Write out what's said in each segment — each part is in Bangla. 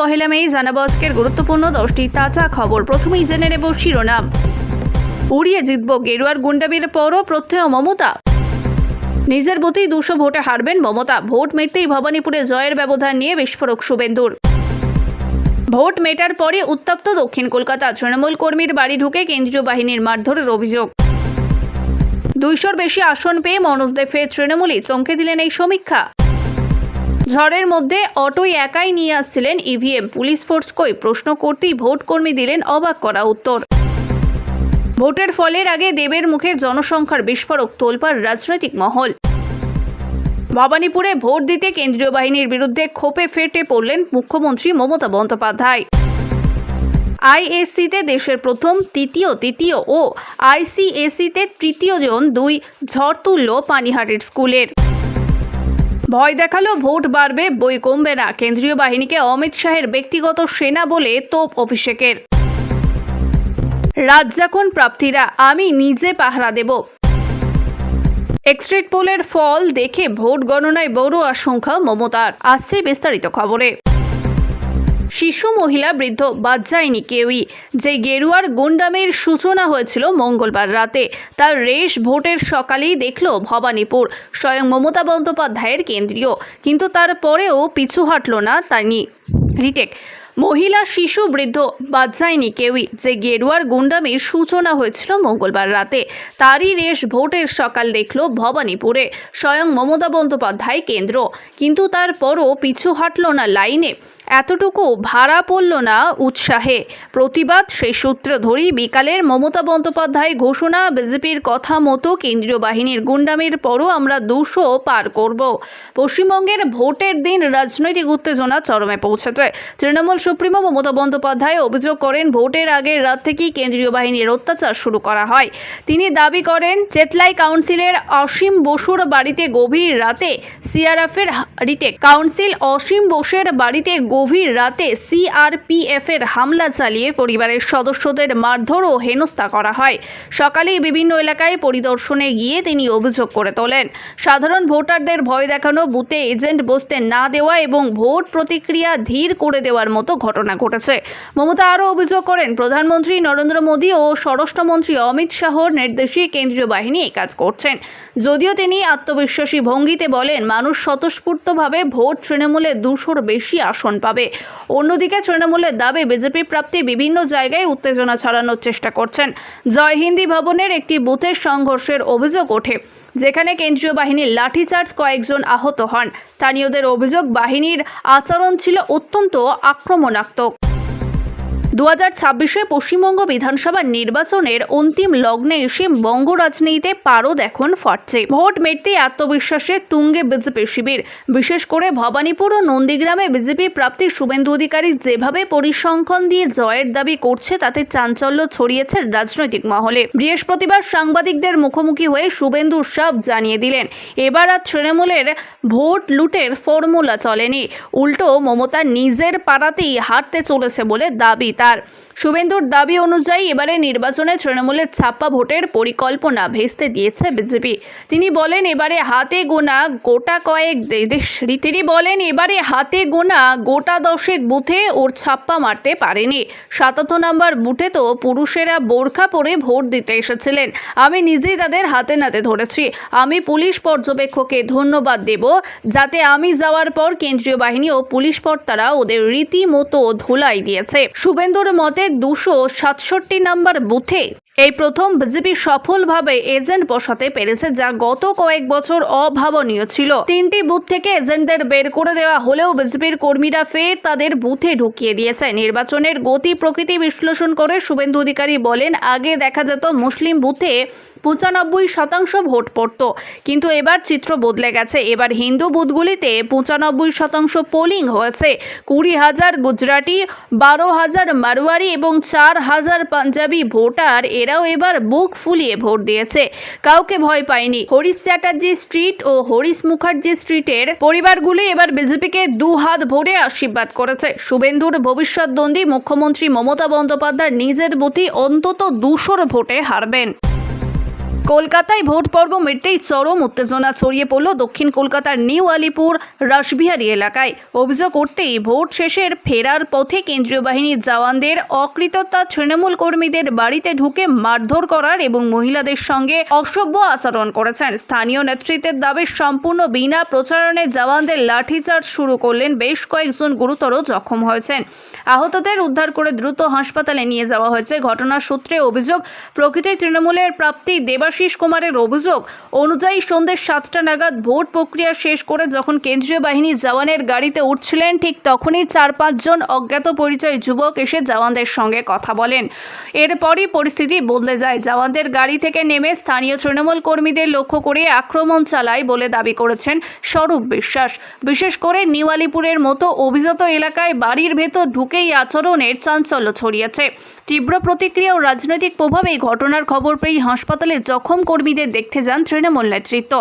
পহেলা মে জানাবো আজকের গুরুত্বপূর্ণ 10টি তাজা খবর। প্রথমেই জেনে নেব শিরোনাম। উড়িয়ে জিতব, গেরুয়ার গুন্ডামির পরও প্রত্যয় মমতা। নিজের বুথেই 200 ভোটে হারবেন মমতা। ভোট মিটতেই ভবানীপুরে জয়ের ব্যবধান নিয়ে বিস্ফোরক শুভেন্দুর। ভোট মেটার পরে উত্তপ্ত দক্ষিণ কলকাতা। তৃণমূল কর্মীর বাড়ি ঢুকে কেন্দ্রীয় বাহিনীর মারধরের অভিযোগ। 200-র বেশি আসন পেয়ে মনোজদে ফের তৃণমূলই, চমকে দিলেন এই সমীক্ষা। ঝড়ের মধ্যে অটোই একাই নিয়ে আসছিলেন ইভিএম, পুলিশ ফোর্স কই প্রশ্ন করতেই ভোট কর্মী দিলেন অবাক করা উত্তর। ভোটের ফলের আগে দেবের মুখে জনসংখ্যার বিস্ফোরক, তোলপাড় রাজনৈতিক মহল। ভবানীপুরে ভোট দিতে কেন্দ্রীয় বাহিনীর বিরুদ্ধে ক্ষোভে ফেটে পড়লেন মুখ্যমন্ত্রী মমতা বন্দ্যোপাধ্যায়। আইএসসিতে দেশের প্রথম তৃতীয় ও আইসিএসিতে তৃতীয় জন 2 ঝড় তুলল পানিহাটির স্কুলের। ভয় দেখালো ভোট বাড়বে বই কমবে না। কেন্দ্রীয় বাহিনীকে অমিত শাহের ব্যক্তিগত সেনা বলে তোপ অভিষেকের। রাজ্জাকুন প্রার্থীরা, আমি নিজে পাহারা দেব। এক্সিট পোলের ফল দেখে ভোট গণনায় বড় আশঙ্কা মমতার। আসছে বিস্তারিত খবরে। শিশু, মহিলা, বৃদ্ধ বাদ যায়নি কেউই। যে গেরুয়ার গুন্ডামির সূচনা হয়েছিল মঙ্গলবার রাতে, তার রেশ ভোটের সকালেই দেখল ভবানীপুর। স্বয়ং মমতা বন্দ্যোপাধ্যায়ের কেন্দ্রীয়, কিন্তু তারপরেও পিছু হাঁটল না তিনি। রিটেক। মহিলা, শিশু, বৃদ্ধ বাদ যায়নি কেউই। যে গেরুয়ার গুন্ডামির সূচনা হয়েছিল মঙ্গলবার রাতে, তারই রেশ ভোটের সকাল দেখল ভবানীপুরে। স্বয়ং মমতা বন্দ্যোপাধ্যায় কেন্দ্র, কিন্তু তারপরও পিছু হাঁটল না লাইনে। এতটুকু ভাড়া পড়ল না উৎসাহে। প্রতিবাদ সেই সূত্র ধরেই বিকালের মমতা বন্দ্যোপাধ্যায় ঘোষণা, বিজেপির কথা মতো কেন্দ্রীয় বাহিনীর গুন্ডামির পরও আমরা 200 পার করব। পশ্চিমবঙ্গের ভোটের দিন রাজনৈতিক উত্তেজনা চরমে পৌঁছেছে। তৃণমূল সুপ্রিমো মমতা বন্দ্যোপাধ্যায় অভিযোগ করেন, ভোটের আগের রাত থেকেই কেন্দ্রীয় বাহিনীর অত্যাচার শুরু করা হয়। তিনি দাবি করেন, চেতলাই কাউন্সিলের অসীম বসুর বাড়িতে গভীর রাতে সিআরএফের রিটেক কাউন্সিল অসীম বোসের বাড়িতে গভীর রাতে সিআরপিএফের হামলা চালিয়ে পরিবারের সদস্যদের মারধর ও হেনস্থা করা হয়। সকালেই বিভিন্ন এলাকায় পরিদর্শনে গিয়ে তিনি অভিযোগ করে তোলেন, সাধারণ ভোটারদের ভয় দেখানো, বুথে এজেন্ট বসতে না দেওয়া এবং ভোট প্রতিক্রিয়া ধীর করে দেওয়ার মতো ঘটনা ঘটেছে। মমতা আরও অভিযোগ করেন, প্রধানমন্ত্রী নরেন্দ্র মোদী ও স্বরাষ্ট্রমন্ত্রী অমিত শাহর নির্দেশে কেন্দ্রীয় বাহিনী এই কাজ করছেন। যদিও তিনি আত্মবিশ্বাসী ভঙ্গিতে বলেন, মানুষ স্বতঃস্ফূর্তভাবে ভোট তৃণমূলে 200-র বেশি আসন পাবে। অন্যদিকে তৃণমূলের দাবি, বিজেপি প্রাপ্তি বিভিন্ন জায়গায় উত্তেজনা ছড়ানোর চেষ্টা করছেন। জয়হিন্দি ভবনের একটি বুথের সংঘর্ষের অভিযোগ ওঠে, যেখানে কেন্দ্রীয় বাহিনীর লাঠিচার্জ, কয়েকজন আহত হন। স্থানীয়দের অভিযোগ, বাহিনীর আচরণ ছিল অত্যন্ত আক্রমণাত্মক। 2026-এ পশ্চিমবঙ্গ বিধানসভা নির্বাচনের অন্তিম লগ্নে এসে বঙ্গ রাজনীতিতে পারদ এখন ফাটছে। ভোট মিটতে আত্মবিশ্বাসে তুঙ্গে বিজেপি শিবির। বিশেষ করে ভবানীপুর ও নন্দীগ্রামে বিজেপি প্রাপ্তি শুভেন্দু অধিকারী যেভাবে পরিসংখ্যান দিয়ে জয়ের দাবি করছে, তাতে চাঞ্চল্য ছড়িয়েছে রাজনৈতিক মহলে। বৃহস্পতিবার সাংবাদিকদের মুখোমুখি হয়ে শুভেন্দু সাফ জানিয়ে দিলেন, এবার আর তৃণমূলের ভোট লুটের ফর্মুলা চলেনি, উল্টো মমতা নিজের পাড়াতেই হারতে চলেছে বলে দাবি তার। শুভেন্দুর দাবি অনুযায়ী এবারে নির্বাচনে তৃণমূলের ছাপ্পা ভোটের পরিকল্পনা ভেস্তে দিয়েছে বিজেপি। তিনি বলেন, এবারে হাতে গোনা গোটা 10 বুথে ওর ছাপ্পা মারতে পারেনি। 77 নম্বর বুথে তো পুরুষেরা বোরখা পরে ভোট দিতে এসেছিলেন। আমি নিজেই তাদের হাতে নাতে ধরেছি। আমি পুলিশ পর্যবেক্ষককে ধন্যবাদ দেব, যাতে আমি যাওয়ার পর কেন্দ্রীয় বাহিনী ও পুলিশ কর্তারা ওদের রীতিমতো ধুলাই দিয়েছে। শুভেন্দুর মতে 267 নম্বর বুথে এই প্রথম বিজেপি সফলভাবে এজেন্ট বসাতে পেরেছে, যা গত কয়েক বছর অভাবনীয় ছিল। 3টি বুথ থেকে এজেন্টদের বের করে দেওয়া হলেও বিজেপির কর্মীরা ফের তাদের বুথে ঢুকিয়ে দিয়েছে। নির্বাচনের গতি প্রকৃতি বিশ্লেষণ করে শুভেন্দু অধিকারী বলেন, আগে দেখা যেত মুসলিম বুথে 95% ভোট পড়ত, কিন্তু এবার চিত্র বদলে গেছে। এবার হিন্দু বুথগুলিতে 95% পোলিং হয়েছে। 20,000 গুজরাটি, 12,000 মারোয়ারি এবং 4,000 পাঞ্জাবি ভোটার এরাও এবার বুক ফুলিয়ে ভোট দিয়েছে। কাউকে ভয় পায়নি। হরিশ চ্যাটার্জি স্ট্রিট ও হরিশ মুখার্জি স্ট্রিটের পরিবারগুলি এবার বিজেপিকে 2 হাত ভরে আশীর্বাদ করেছে। শুভেন্দুর ভবিষ্যৎদ্বন্দ্বী মুখ্যমন্ত্রী মমতা বন্দ্যোপাধ্যায় নিজের বুথে অন্তত 200 ভোটে হারবেন। কলকাতায় ভোট পর্ব মিটতেই চরম উত্তেজনা ছড়িয়ে পড়ল দক্ষিণ কলকাতার নিউ আলিপুর রাসবিহারী এলাকায়। অভিযোগ করতেই ভোট শেষের ফেরার পথে কেন্দ্রীয় বাহিনীর জওয়ানদের অকৃতজ্ঞতা তৃণমূল কর্মীদের বাড়িতে ঢুকে মারধর করার এবং মহিলাদের সঙ্গে অসভ্য আচরণ করেছেন। স্থানীয় নেতৃত্বের দাবি সম্পূর্ণ বিনা প্রচারণে জওয়ানদের লাঠিচার্জ শুরু করলেন। বেশ কয়েকজন গুরুতর জখম হয়েছেন। আহতদের উদ্ধার করে দ্রুত হাসপাতালে নিয়ে যাওয়া হয়েছে। ঘটনার সূত্রে অভিযোগ, প্রকৃত তৃণমূলের প্রাপ্তি দেবাশিস কুমারের অভিযোগ অনুযায়ী সন্ধ্যে 7টা নাগাদ ভোট প্রক্রিয়া শেষ করে যখন কেন্দ্রীয় বাহিনীর জওয়ানের গাড়িতে উঠছিলেন, ঠিক তখনই 4-5 জন অজ্ঞাত পরিচয় যুবক এসে জওয়ানদের সঙ্গে কথা বলেন। এরপরই পরিস্থিতি বদলে যায়। জওয়ানদের গাড়ি থেকে নেমে স্থানীয় তৃণমূল কর্মীদের লক্ষ্য করে আক্রমণ চালায় বলে দাবি করেছেন স্বরূপ বিশ্বাস। বিশেষ করে নিউ আলিপুরের মতো অভিজাত এলাকায় বাড়ির ভেতর ঢুকেই আচরণের চাঞ্চল্য ছড়িয়েছে। তীব্র প্রতিক্রিয়া ও রাজনৈতিক প্রভাবে ঘটনার খবর পেয়ে হাসপাতালে জখম কর্মীদের দেখতে যান তৃণমূল নেতৃত্ব।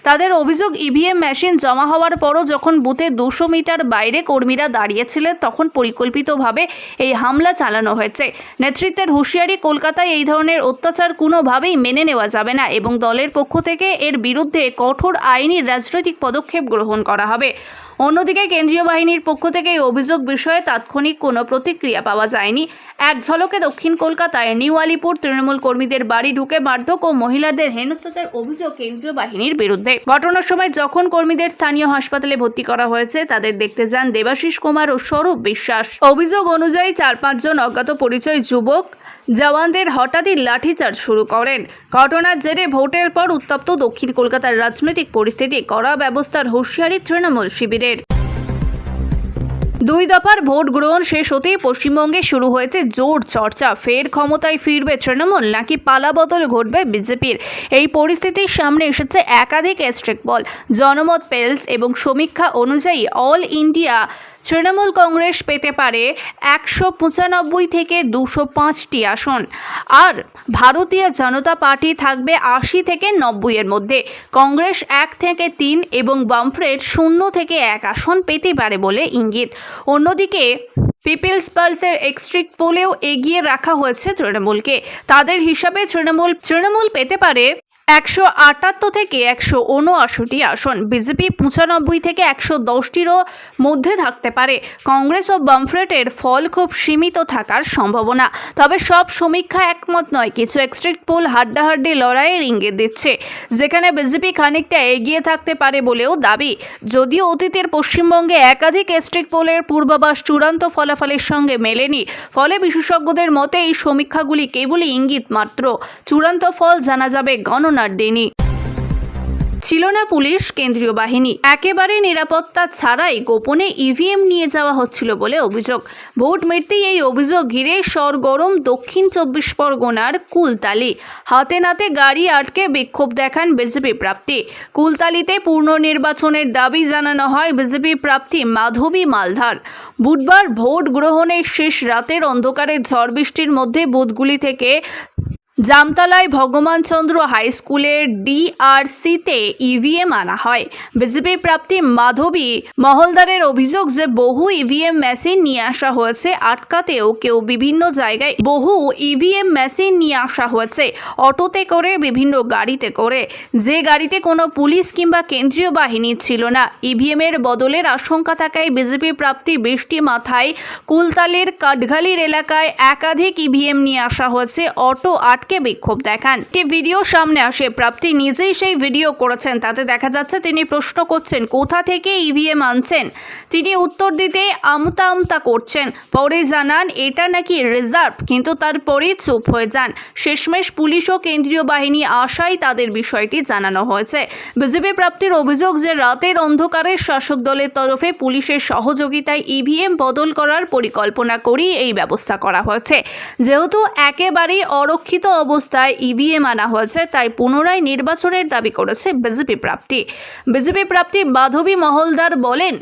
তাদের অভিযোগ, ইভিএম মেশিন জমা হওয়ার পরও যখন বুথে 200 মিটার বাইরে কর্মীরা দাঁড়িয়েছিলেন তখন পরিকল্পিতভাবে এই হামলা চালানো হয়েছে। নেতৃত্বের হুঁশিয়ারি, কলকাতায় এই ধরনের অত্যাচার কোনোভাবেই মেনে নেওয়া যাবে না এবং দলের পক্ষ থেকে এর বিরুদ্ধে কঠোর আইনি রাজনৈতিক পদক্ষেপ গ্রহণ করা হবে। অন্যদিকে কেন্দ্রীয় বাহিনীর পক্ষ থেকে এই অভিযোগ বিষয়ে তাৎক্ষণিক কোনো প্রতিক্রিয়া পাওয়া যায়নি। এক ঝলকে দক্ষিণ কলকাতায় নিউ আলিপুর তৃণমূল কর্মীদের বাড়ি ঢুকে মারধর ও মহিলাদের হেনস্থার অভিযোগ কেন্দ্রীয় বাহিনীর বিরুদ্ধে। ঘটনার সময় যখন কর্মীদের স্থানীয় হাসপাতালে ভর্তি করা হয়েছে তাদের দেখতে যান দেবাশিস কুমার ও স্বরূপ বিশ্বাস। অভিযোগ অনুযায়ী 4-5 জন অজ্ঞাত পরিচয় যুবক জওয়ানদের হঠাৎই লাঠিচার্জ শুরু করেন। ঘটনার জেরে ভোটের পর উত্তপ্ত দক্ষিণ কলকাতার রাজনৈতিক পরিস্থিতি, কড়া ব্যবস্থার হুঁশিয়ারি তৃণমূল শিবিরের। 2 দফার ভোট গ্রহণ শেষ হতেই পশ্চিমবঙ্গে শুরু হয়েছে জোর চর্চা। ফের ক্ষমতায় ফিরবে তৃণমূল নাকি পালাবদল ঘটবে বিজেপির? এই পরিস্থিতির সামনে এসেছে একাধিক এক্সট্রিক পোল, জনমত পেলস এবং সমীক্ষা অনুযায়ী অল ইন্ডিয়া তৃণমূল কংগ্রেস পেতে পারে 195 থেকে 205টি আসন, আর ভারতীয় জনতা পার্টি থাকবে 80 থেকে 90 এর মধ্যে। কংগ্রেস 1 থেকে 3 এবং বামফ্রন্ট 0 থেকে 1 আসন পেতে পারে বলে ইঙ্গিত। অন্যদিকে পিপলস পালসের এক্সট্রিক পোলেও এগিয়ে রাখা হয়েছে তৃণমূলকে। তাদের হিসাবে তৃণমূল পেতে পারে 178 থেকে 179টি আসন। বিজেপি 95 থেকে 110টিরও মধ্যে থাকতে পারে। কংগ্রেস ও বামফ্রন্টের ফল খুব সীমিত থাকার সম্ভাবনা। তবে সব সমীক্ষা একমত নয়। কিছু এক্সট্রিক পোল হাড্ডাহাড্ডি লড়াইয়ের ইঙ্গিত দিচ্ছে, যেখানে বিজেপি খানিকটা এগিয়ে থাকতে পারে বলেও দাবি। যদিও অতীতের পশ্চিমবঙ্গে একাধিক এক্সট্রিক পোলের পূর্বাভাস চূড়ান্ত ফলাফলের সঙ্গে মেলেনি, ফলে বিশেষজ্ঞদের মতে এই সমীক্ষাগুলি কেবলই ইঙ্গিত মাত্র। চূড়ান্ত ফল জানা যাবে গণনার দিনই। ছিল না পুলিশ, কেন্দ্রীয় বাহিনী একেবারে নিরাপত্তা ছাড়াই গোপনে ইভিএম নিয়ে যাওয়া হচ্ছিল বলে অভিযোগ। ভোট মিটতেই এই অভিযোগ ঘিরে সরগরম দক্ষিণ 24 পরগনার কুলতালি। হাতে নাতে গাড়ি আটকে বিক্ষোভ দেখান বিজেপি প্রার্থী। কুলতালিতে পুনর্নির্বাচনের দাবি জানানো হয় বিজেপি প্রার্থী মাধবী মালধার। বুধবার ভোট গ্রহণের শেষ রাতের অন্ধকারে ঝড় বৃষ্টির মধ্যে বুথগুলি থেকে জামতলায় ভগবানচন্দ্র হাই স্কুলের ডিআরসিতে ইভিএম আনা হয়। বিজেপি প্রার্থী মাধবী মহলদারের অভিযোগ যে বহু ইভিএম মেশিন নিয়ে আসা হয়েছে আটকাতেও কেউ বিভিন্ন জায়গায় বহু ইভিএম মেশিন নিয়ে আসা হয়েছে অটোতে করে, বিভিন্ন গাড়িতে করে, যে গাড়িতে কোনো পুলিশ কিংবা কেন্দ্রীয় বাহিনী ছিল না। ইভিএমের বদলের আশঙ্কা থাকায় বিজেপি প্রার্থী বৃষ্টি মাথায় কুলতালির কাঠগালির এলাকায় একাধিক ইভিএম নিয়ে আসা হয়েছে অটো কে বিক্ষোভ দেখান। একটি ভিডিও সামনে আসে, প্রাপ্তি নিজেই সেই ভিডিও করেছেন। তাতে দেখা যাচ্ছে তিনি প্রশ্ন করছেন কোথা থেকে ইভিএম আনছেন। তিনি উত্তর দিতে আমতা আমতা করছেন, পরে জানান এটা নাকি রিজার্ভ, কিন্তু তারপরেই চুপ হয়ে যান। শেষমেশ পুলিশ ও কেন্দ্রীয় বাহিনী আসায় তাদের বিষয়টি জানানো হয়েছে। বিজেপি প্রাপ্তির অভিযোগ যে রাতের অন্ধকারে শাসক দলের তরফে পুলিশের সহযোগিতায় ইভিএম বদল করার পরিকল্পনা করেই এই ব্যবস্থা করা হয়েছে। যেহেতু একেবারেই অরক্ষিত অবস্থায় ইভিএম আনা হয়েছে, তাই পুনরায় নির্বাচনের দাবি করেছে বিজেপি প্রার্থী মাধবী মহলদার বলেন,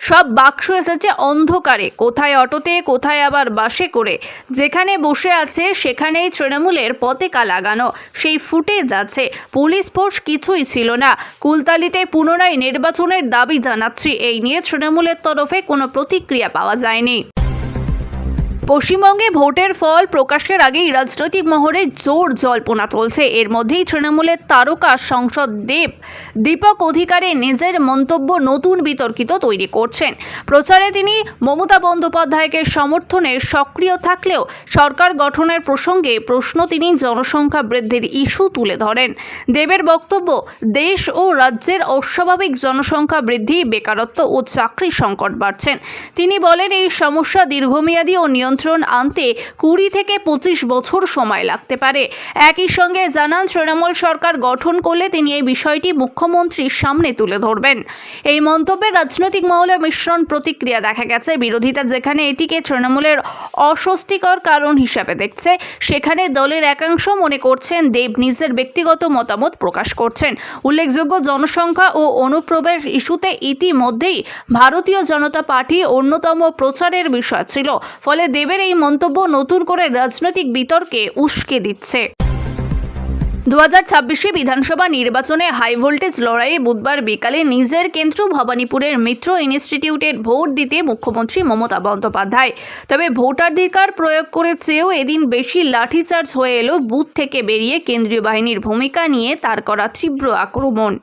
সব বাক্স এসেছে অন্ধকারে, কোথায় অটোতে, কোথায় আবার বাসে করে। যেখানে বসে আছে সেখানেই তৃণমূলের পতাকা লাগানো, সেই ফুটেজ আছে। পুলিশ ফোর্স কিছুই ছিল না। কুলতালিতে পুনরায় নির্বাচনের দাবি জানাচ্ছি। এই নিয়ে তৃণমূলের তরফে কোনো প্রতিক্রিয়া পাওয়া যায়নি। পশ্চিমবঙ্গে ভোটের ফল প্রকাশের আগেই রাজনৈতিক মহলে জোর জল্পনা চলছে। এর মধ্যেই তৃণমূলের তারকা সাংসদ দীপক অধিকারী নিজের মন্তব্য নতুন বিতর্কিত তৈরি করছেন। প্রচারে তিনি মমতা বন্দ্যোপাধ্যায়কে সমর্থনে সক্রিয় থাকলেও সরকার গঠনের প্রসঙ্গে প্রশ্ন তিনি জনসংখ্যা বৃদ্ধির ইস্যু তুলে ধরেন। দেবের বক্তব্য, দেশ ও রাজ্যের অস্বাভাবিক জনসংখ্যা বৃদ্ধি, বেকারত্ব ও চাকরি সংকট বাড়ছেন। তিনি বলেন, এই সমস্যা দীর্ঘমেয়াদী ও নিয়ন্ত্রণ আনতে 20 থেকে 25 বছর সময় লাগতে পারে। একই সঙ্গে জানান, তৃণমূল সরকার গঠন করলে তিনি এই বিষয়টি মুখ্যমন্ত্রীর সামনে তুলে ধরবেন। এই মন্তব্যে রাজনৈতিক মহলে মিশ্রণ প্রতিক্রিয়া দেখা গেছে। বিরোধীরা যেখানে এটিকে তৃণমূলের অস্বস্তিকর কারণ হিসাবে দেখছে, সেখানে দলের একাংশ মনে করছেন দেব নিজের ব্যক্তিগত মতামত প্রকাশ করছেন। উল্লেখযোগ্য, জনসংখ্যা ও অনুপ্রবেশ ইস্যুতে ইতিমধ্যেই ভারতীয় জনতা পার্টি অন্যতম প্রচারের বিষয় ছিল। ফলে দেবের এই মন্তব্য নতুন করে রাজনৈতিক বিতর্কে উস্কে দিচ্ছে। 2026 বিধানসভা নির্বাচনে হাই ভোল্টেজ লড়াইয়ে বুধবার বিকালে নিজের কেন্দ্র ভবানীপুরের মিত্র ইনস্টিটিউটের ভোট দিতে মুখ্যমন্ত্রী মমতা বন্দ্যোপাধ্যায়। তবে ভোটাধিকার প্রয়োগ করে চেয়েও এদিন বেশি লাঠিচার্জ হয়ে এলো বুথ থেকে বেরিয়ে কেন্দ্রীয় বাহিনীর ভূমিকা নিয়ে তার করা তীব্র আক্রমণ।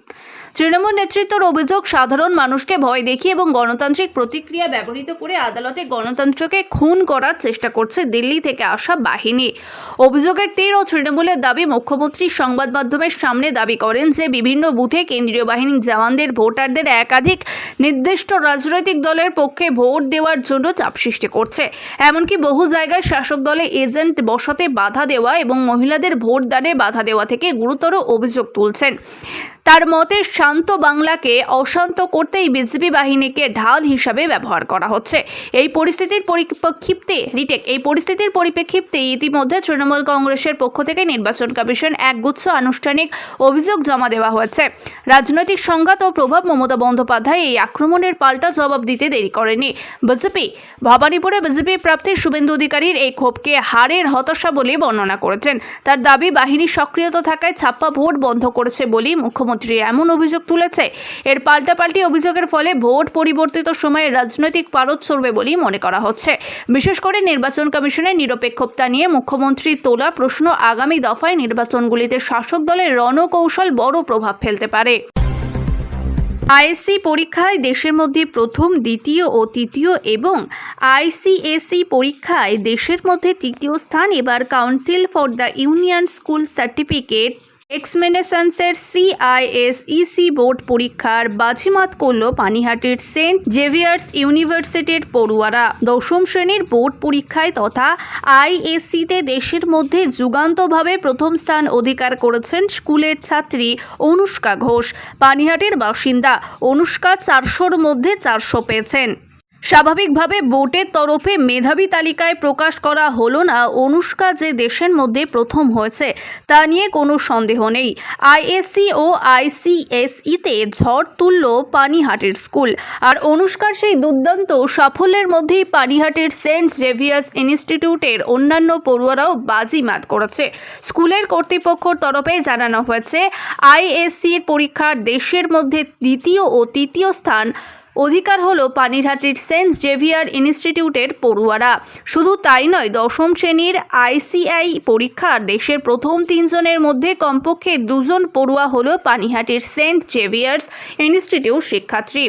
তৃণমূল নেতৃত্বের অভিযোগ, সাধারণ মানুষকে ভয় দেখিয়ে এবং গণতান্ত্রিক প্রতিক্রিয়া ব্যবহৃত করে আদালতে গণতন্ত্রকে খুন করার চেষ্টা করছে দিল্লি থেকে আসা বাহিনী। অভিযোগের তীর ও তৃণমূলের দাবি, মুখ্যমন্ত্রী সংবাদ মাধ্যমের সামনে দাবি করেন যে বিভিন্ন বুথে কেন্দ্রীয় বাহিনীর জওয়ানদের ভোটারদের একাধিক নির্দিষ্ট রাজনৈতিক দলের পক্ষে ভোট দেওয়ার জন্য চাপ সৃষ্টি করছে। এমনকি বহু জায়গায় শাসক দলে এজেন্ট বসাতে বাধা দেওয়া এবং মহিলাদের ভোটদানে বাধা দেওয়া থেকে গুরুতর অভিযোগ তুলছেন। তার মতে, শান্ত বাংলাকে অশান্ত করতেই বিজেপি বাহিনীকে ঢাল হিসাবে ব্যবহার করা হচ্ছে। এই পরিস্থিতির পরিপ্রেক্ষিতে ইতিমধ্যে তৃণমূল কংগ্রেসের পক্ষ থেকে নির্বাচন কমিশন একগুচ্ছ আনুষ্ঠানিক অভিযোগ জমা দেওয়া হয়েছে। রাজনৈতিক সংঘাত ও প্রভাব, মমতা বন্দ্যোপাধ্যায় এই আক্রমণের পাল্টা জবাব দিতে দেরি করেনি। ভবানীপুরে বিজেপি প্রার্থী শুভেন্দু অধিকারীর এই ক্ষোভকে হারের হতাশা বলে বর্ণনা করেছেন। তার দাবি, বাহিনী সক্রিয়তা থাকায় ছাপ্পা ভোট বন্ধ করেছে বলেই মুখ্যমন্ত্রী এমন অভিযোগ তুলেছে। এর পাল্টাপাল্টি অভিযোগের ফলে ভোট পরিবর্তিত সময়ে রাজনৈতিক পারদ চলবে বলেই মনে করা হচ্ছে। বিশেষ করে নির্বাচন কমিশনের নিরপেক্ষতা নিয়ে মুখ্যমন্ত্রী তোলা প্রশ্ন আগামী দফায় নির্বাচনগুলিতে শাসক দলের রণকৌশল বড় প্রভাব ফেলতে পারে। আইএসসি পরীক্ষায় দেশের মধ্যে প্রথম, দ্বিতীয় ও তৃতীয় এবং আইসিএসই পরীক্ষায় দেশের মধ্যে তৃতীয় স্থান এবার council for the union school certificate এক্সামিনেশনসের CISEC বোর্ড পরীক্ষার বাজিমাত করল পানিহাটির সেন্ট জেভিয়ার্স ইউনিভার্সিটির পড়ুয়ারা। দশম শ্রেণীর বোর্ড পরীক্ষায় তথা আইএসসিতে দেশের মধ্যে যুগান্তভাবে প্রথম স্থান অধিকার করেছেন স্কুলের ছাত্রী অনুষ্কা ঘোষ। পানিহাটির বাসিন্দা অনুষ্কা 400-র মধ্যে 400 পেয়েছেন। স্বাভাবিকভাবে বোর্ডের তরফে মেধাবী তালিকায় প্রকাশ করা হলো না অনুষ্কা যে দেশের মধ্যে প্রথম হয়েছে তা নিয়ে কোনো সন্দেহ নেই। আইএসসি ও আইসিএসইতে ঝড় তুলল পানিহাটির স্কুল। আর অনুষ্কার সেই দুর্দান্ত সাফল্যের মধ্যেই পানিহাটির সেন্ট জেভিয়ার্স ইনস্টিটিউটের অন্যান্য পড়ুয়ারাও বাজিমাত করেছে। স্কুলের কর্তৃপক্ষের তরফে জানানো হয়েছে, আইএসসির পরীক্ষার দেশের মধ্যে দ্বিতীয় ও তৃতীয় স্থান অধিকার হলো পানিহাটির সেন্ট জেভিয়ার ইনস্টিটিউটের পড়ুয়ারা। শুধু তাই নয়, দশম শ্রেণীর আইসিআই পরীক্ষার দেশের প্রথম 3 জনের মধ্যে কমপক্ষে 2 জন পড়ুয়া হলো পানিহাটির সেন্ট জেভিয়ার্স ইনস্টিটিউট শিক্ষার্থী।